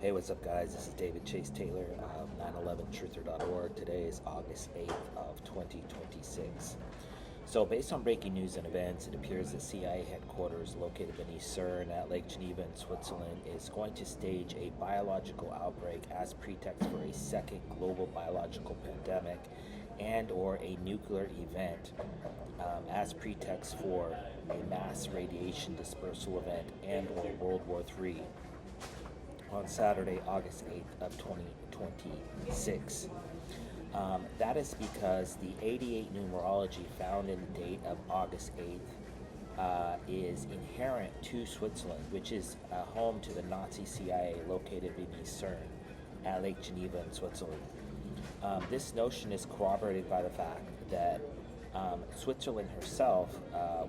Hey, what's up, guys? This is David Chase Taylor of 911truther.org. Today is August 8th of 2026. So, based on breaking news and events, it appears that CIA headquarters located beneath CERN at Lake Geneva in Switzerland is going to stage a biological outbreak as pretext for a second global biological pandemic and or a nuclear event as pretext for a mass radiation dispersal event and or World War III on Saturday, August 8th of 2026. That is because the 88 numerology found in the date of August 8th is inherent to Switzerland, which is home to the Nazi CIA located beneath CERN at Lake Geneva in Switzerland. This notion is corroborated by the fact that Switzerland herself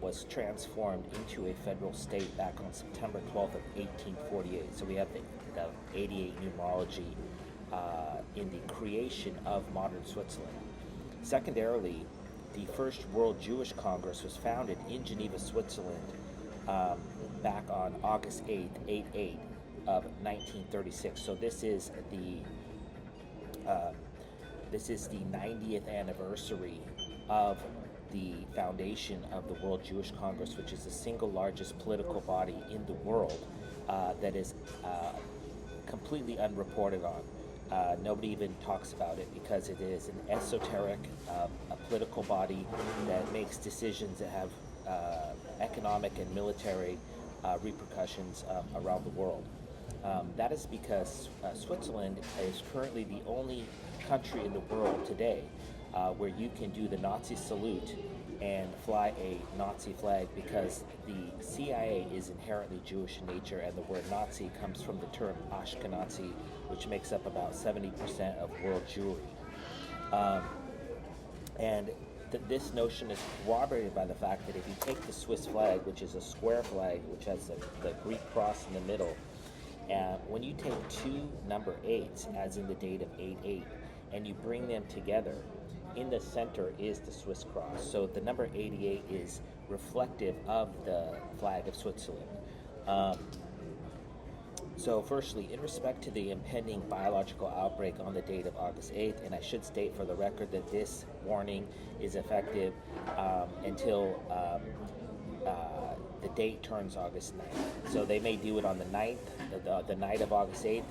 was transformed into a federal state back on September 12th of 1848. So we have the 88 numerology in the creation of modern Switzerland. Secondarily, the first World Jewish Congress was founded in Geneva, Switzerland back on August 8th, 8/8 of 1936. So this is the 90th anniversary of the foundation of the World Jewish Congress, which is the single largest political body in the world that is completely unreported on. Nobody even talks about it because it is an esoteric a political body that makes decisions that have economic and military repercussions around the world. That is because Switzerland is currently the only country in the world today where you can do the Nazi salute and fly a Nazi flag, because the CIA is inherently Jewish in nature, and the word Nazi comes from the term Ashkenazi, which makes up about 70% of world Jewry. This notion is corroborated by the fact that if you take the Swiss flag, which is a square flag, which has the Greek cross in the middle, when you take two number 8s, as in the date of 8/8, and you bring them together, in the center is the Swiss cross. So the number 88 is reflective of the flag of Switzerland. So firstly, in respect to the impending biological outbreak on the date of August 8th, and I should state for the record that this warning is effective until the date turns August 9th. So they may do it on the 9th, the night of August 8th,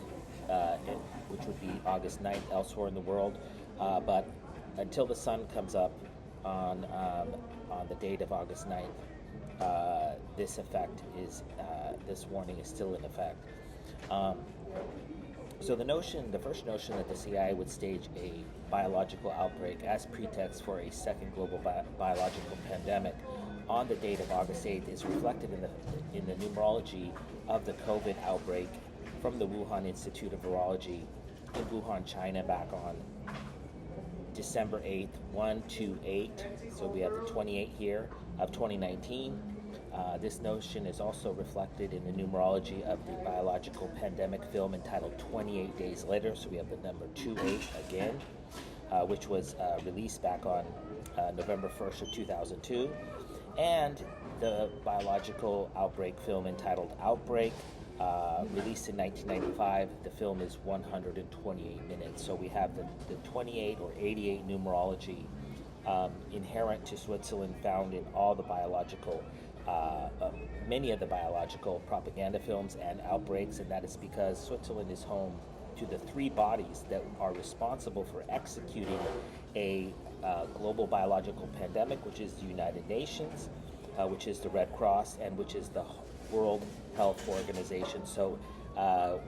which would be August 9th elsewhere in the world, but until the sun comes up on the date of August 9th, this warning is still in effect. So the first notion that the CIA would stage a biological outbreak as pretext for a second global biological pandemic on the date of August 8th is reflected in the numerology of the COVID outbreak from the Wuhan Institute of Virology in Wuhan, China, back on December 8th, 128. So we have the 28 here of 2019. This notion is also reflected in the numerology of the biological pandemic film entitled 28 Days Later. So we have the number 28 again, which was released back on November 1st of 2002. And the biological outbreak film entitled Outbreak, released in 1995. The film is 128 minutes. So we have the 28 or 88 numerology inherent to Switzerland, found in all the biological, many of the biological propaganda films and outbreaks, and that is because Switzerland is home to the three bodies that are responsible for executing a global biological pandemic, which is the United Nations, which is the Red Cross, and which is the World Health Organization. So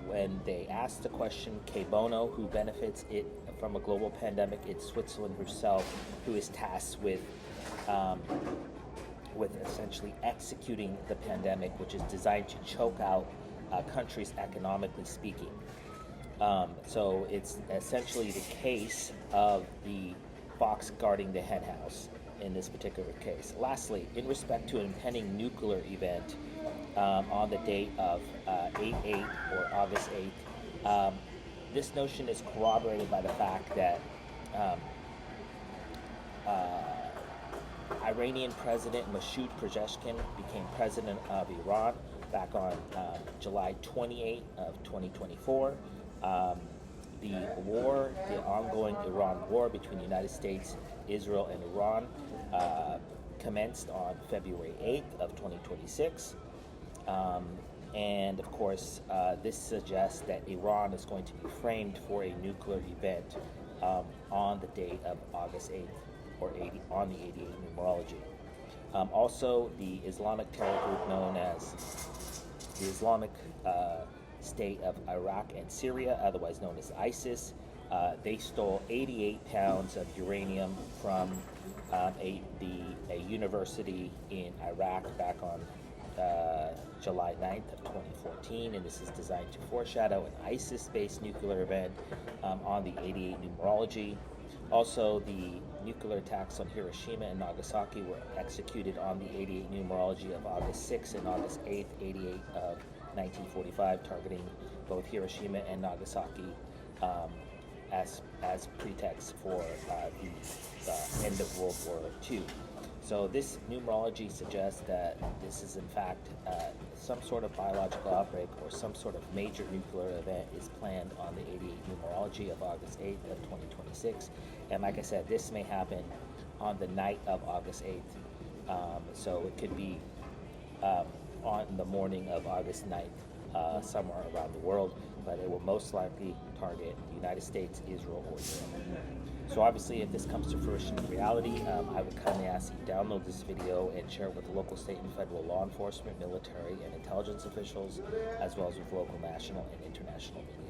when they ask the question, que bono, who benefits it from a global pandemic, it's Switzerland herself who is tasked with essentially executing the pandemic, which is designed to choke out countries economically speaking. So it's essentially the case of the fox guarding the hen house in this particular case. Lastly, in respect to an impending nuclear event on the date of 8/8 or August 8th, this notion is corroborated by the fact that Iranian President Masoud Pezeshkian became president of Iran back on July 28th of 2024. The ongoing Iran war between the United States, Israel, and Iran commenced on February 8th of 2026. And of course, this suggests that Iran is going to be framed for a nuclear event on the date of August 8th, or on the 88 numerology. Also, the Islamic terror group known as the Islamic State of Iraq and Syria, otherwise known as ISIS, they stole 88 pounds of uranium from a university in Iraq back on July 9th of 2014, and this is designed to foreshadow an ISIS-based nuclear event on the 88 numerology. Also, the nuclear attacks on Hiroshima and Nagasaki were executed on the 88 numerology of August 6th and August 8th, 88 of 1945, targeting both Hiroshima and Nagasaki as pretext for the end of World War II. So this numerology suggests that this is in fact some sort of biological outbreak or some sort of major nuclear event is planned on the 88 numerology of August 8th of 2026. And like I said, this may happen on the night of August 8th. So it could be on the morning of August 9th somewhere around the world, but it will most likely target the United States, Israel, or Europe. So obviously, if this comes to fruition in reality, I would kindly ask you to download this video and share it with local, state, and federal law enforcement, military, and intelligence officials, as well as with local, national, and international media.